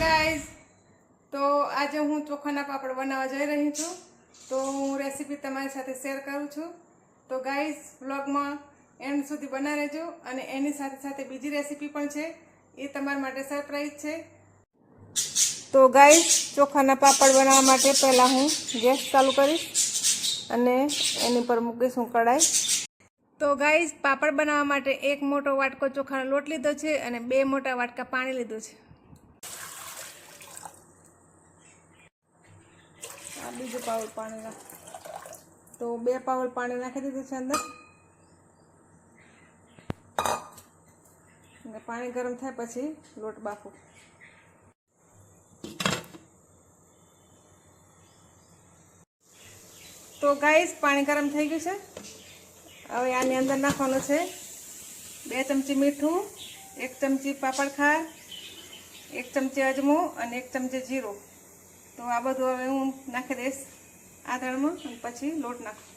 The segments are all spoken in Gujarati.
ગાઈઝ, તો આજે હું ચોખાના પાપડ બનાવવા જઈ રહી છું. તો હું રેસીપી તમારી સાથે શેર કરું છું. તો ગાઈઝ, વ્લોગમાં એન્ડ સુધી બના રહેજો. અને એની સાથે સાથે બીજી રેસીપી પણ છે, એ તમારા માટે સરપ્રાઈઝ છે. તો ગાઈઝ, ચોખાના પાપડ બનાવવા માટે પહેલાં હું ગેસ ચાલુ કરીશ અને એની પર મૂકીશ હું કઢાઈ. તો ગાઈઝ, પાપડ બનાવવા માટે એક મોટો વાટકો ચોખાનો લોટ લીધો છે અને 2 મોટા વાટકા પાણી લીધું છે. આ બીજું પાવલ પાણી નાખ. તો 2 પાવલ પાણી નાખી દીધું છે અંદર. અને પાણી ગરમ થાય પછી લોટ બાફો. તો ગાઈઝ, પાણી ગરમ થઈ ગયું છે. હવે આની અંદર નાખવાનું છે 2 ચમચી મીઠું, 1 ચમચી પાપડ ખાર, 1 ચમચી અજમો અને 1 ચમચી જીરું. તો આ બધું હવે હું નાખી દઈશ આ દાળમાં અને પછી લોટ નાખું.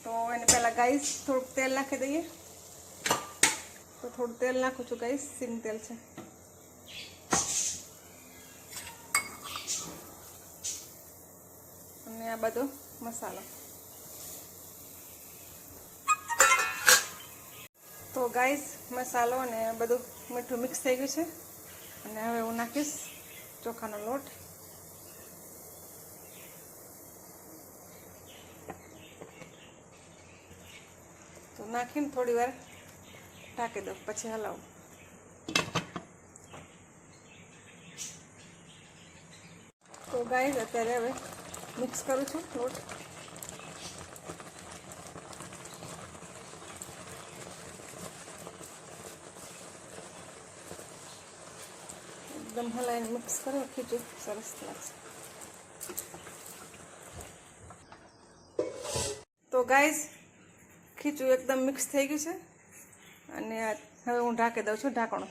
તો એને પહેલાં ગાઈસ થોડુંક તેલ નાખી દઈએ. તો થોડું તેલ નાખું છું ગાઈસ, સિંગ તેલ છે. અને આ બધો મસાલો. તો ગાઈસ, મસાલો અને બધું મીઠું મિક્સ થઈ ગયું છે. અને હવે હું નાખીશ ચોખાનો લોટ. તો નાખીને થોડી વાર ઢાંકી દો, પછી હલાવું. તો ગાઈસ, અત્યારે હવે મિક્સ કરું છું લોટ. એકદમ હલાવીને મિક્સ કરો, ખીચું સરસ લાગશે. તો ગાઈસ, ખીચું એકદમ મિક્સ થઈ ગયું છે. અને હવે હું ઢાંકી દઉં છું ઢાંકણું.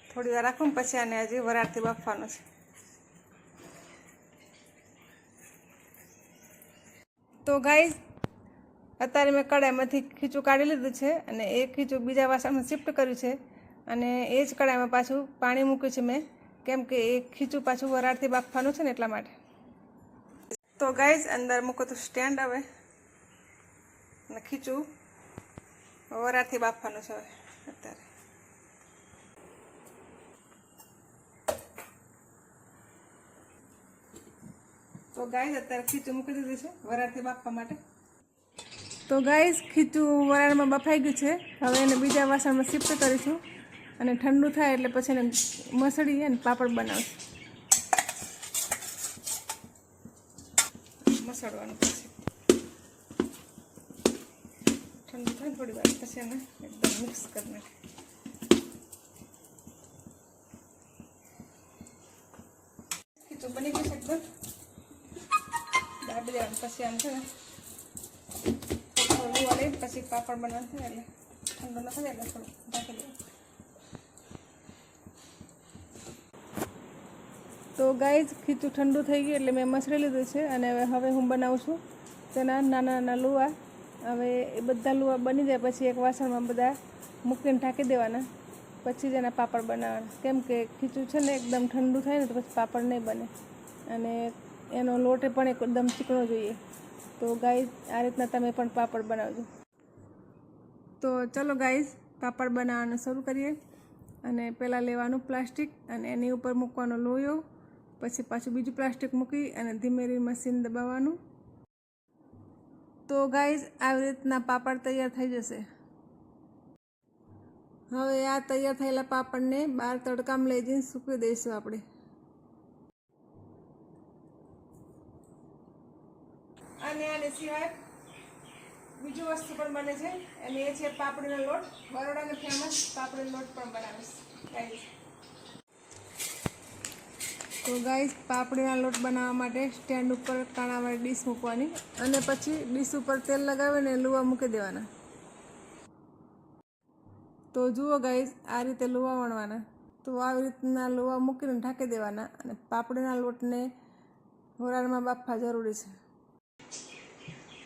થોડી વાર રાખું પછી આને હજી વરાળથી બાફવાનું છે. તો ગાઈસ, અત્યારે મેં કડાઈમાંથી ખીચું કાઢી લીધું છે અને એ ખીચું બીજા વાસણમાં શિફ્ટ કર્યું છે. અને એ જ કડાઈમાં પાછું પાણી મૂક્યું છે મેં, કેમ કે એ ખીચું પાછું વરાળથી બાફવાનું છે ને એટલા માટે. તો ગાઈસ, અંદર મૂકો તો સ્ટેન્ડ. હવે અને ખીચું વરાળથી બાફવાનું છે હવે અત્યારે. તો ગાઈસ, અત્યારે ખીચું મૂકી દીધું છે વરાળથી બાફવા માટે. તો ગાઈસ, ખીચું વરાળમાં બફાઈ ગયું છે. હવે એને બીજા વાસણમાં શિફ્ટ કરીશું અને ઠંડુ થાય એટલે પછી એને મસળી અને પાપડ બનાવશું. મસળવાનું પછી ઠંડુ થાય થોડી વાર પછી એને એકદમ મિક્સ કરી નાખીએ. ખીચું બની ગયું છે એકદમ. દાબી દેવાનું પછી આમ છે ને થોડું લઈ પછી પાપડ બનાવવાનું થાય એટલે ઠંડુ ન થાય એટલે થોડું ઢાંકી દેવાનું. તો ગાઈઝ, ખીચું ઠંડુ થઈ ગયું એટલે મેં મસળી લીધું છે. અને હવે હું બનાવું છું તેના નાના નાના લુવા. હવે એ બધા લુવા બની જાય પછી એક વાસણમાં બધા મૂકીને ઢાંકી દેવાના. પછી જ એના પાપડ બનાવવાના, કેમ કે ખીચું છે ને એકદમ ઠંડુ થાય ને તો પછી પાપડ નહીં બને. અને એનો લોટ પણ એકદમ ચીકણો જોઈએ. તો ગાઈઝ, આ રીતના તમે પણ પાપડ બનાવજો. તો ચલો ગાઈઝ, પાપડ બનાવવાનું શરૂ કરીએ. અને પહેલાં લેવાનું પ્લાસ્ટિક અને એની ઉપર મૂકવાનો લોયો. પછી પાછું બીજું પ્લાસ્ટિક મૂકી અને ધીમે મશીન દબાવવાનું. તો ગાઈઝ, આવી રીતના પાપડ તૈયાર થઈ જશે. હવે આ તૈયાર થયેલા પાપડને બહાર તડકામાં લઈ જઈને સૂકવી દઈશું આપણે. અને આને સિવાય બીજું વસ્તુ પણ બને છે અને એ છે પાપડીનો લોટ. બરોડાનો ફેમસ પાપડીનો લોટ પણ બનાવીશ ગાઈઝ. તો ગાઈઝ, પાપડીના લોટ બનાવવા માટે સ્ટેન્ડ ઉપર કાણાવાળી ડીશ મૂકવાની અને પછી ડીશ ઉપર તેલ લગાવીને લુવા મૂકી દેવાના. તો જુઓ ગાઈઝ, આ રીતે લુવા વણવાના. તો આવી રીતના લુવા મૂકીને ઢાંકી દેવાના. અને પાપડીના લોટને વરાળમાં બાફવા જરૂરી છે.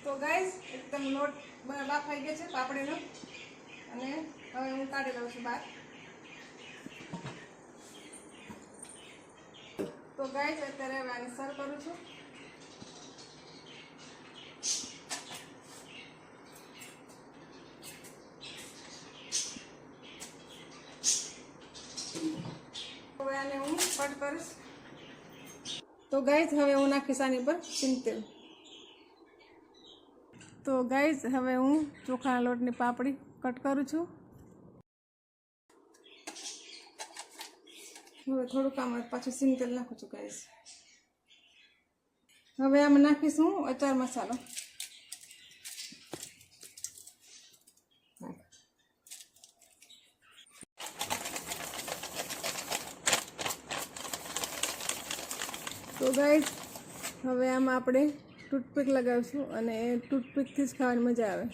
તો ગાઈઝ, એકદમ લોટ બાફાઈ ગયો છે પાપડીનો. અને હવે હું કાઢી લઉં છું બહાર. ગાઈસ અત્યારે હવે આને સર્વ કરું છું. હવે આને હું કટ કરીશ. તો ગાઈસ હવે હું નાખીશ આની પર સિંગતેલ. તો ગાઈસ હવે હું ચોખાના લોટની પાપડી કટ કરું છું. હવે થોડુંક આમાં પાછું સિંગતેલ નાખું છું ગાઈસ. હવે આમાં નાખીશું અચાર મસાલો. તો ગાઈસ હવે આમાં આપણે ટૂથપીક લગાવીશું અને એ ટૂથપીકથી જ ખાવાની મજા આવે.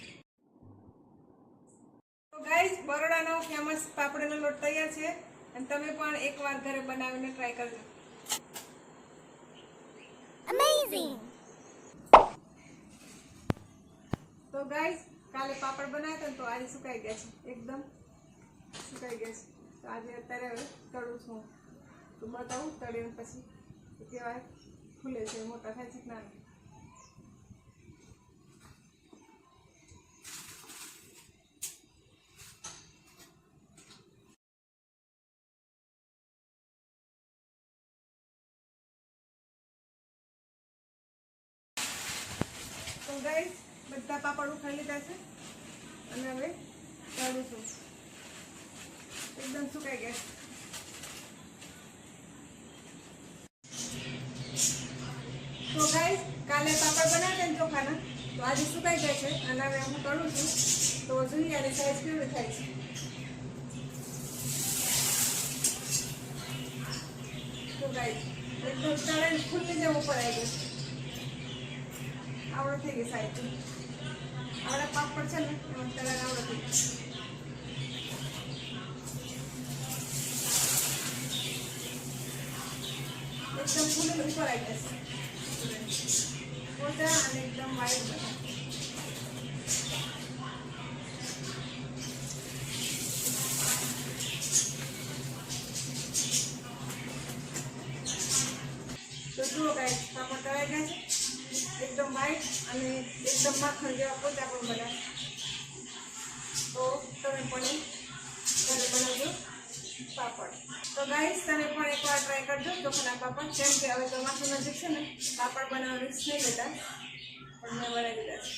તો ગાઈસ બરોડાનો ફેમસ પાપડીનો લોટ તૈયાર છે અને તમે પણ એકવાર ઘરે બનાવીને ટ્રાય કરજો. Amazing! તો ગાઈસ કાલે પાપડ બનાવ્યા હતા તો આજે સુકાઈ ગયા છે, એકદમ સુકાઈ ગયા છે. તો આજે અત્યારે હવે તળું છું. તો બતાવું તળીને પછી કેવા ફૂલે છે, મોટા થાય છે ના. તો ગાઈસ બધા પાપડ ઉખાડી લીધા છે અને હવે તળું છું. એકદમ સુકાઈ ગયા છે. તો ગાઈસ કાલે પાપડ બનાવ્યા ને ચોખાના તો આજે સુકાઈ ગયા છે અને હવે હું તળું છું. તો જોઈએ આની સાઈઝ કેવી થાય છે. તો ગાઈસ એકદમ તળાઈને ફૂલી જેવું ઉપર આવી ગયું. આવડે થઈ ગઈ સાઈઝ. આવડા પાપડ છે ને એમાં તળાઈને આવડે થઈ ગયું. એકદમ ફૂલી ઉપર આવી જશે. મોટા અને એકદમ વાઈટ બધા. તો જુઓ ગાઈસ પાપડ તળાઈ ગયા છે, એકદમ વાઈટ અને એકદમ માખણ જેવા પોચા પણ બધા. તો તમે પણ ઘરે બનાવજો પાપડ. તો ગાઈસ તમે પણ એકવાર ટ્રાય કરજો ચોખાના પાપડ. કેમ કે હવે ચોમાસું નજીક છે ને પાપડ બનાવવાની રિસ્ક નહીં લેતા, પણ મેં બનાવી દીધા છે.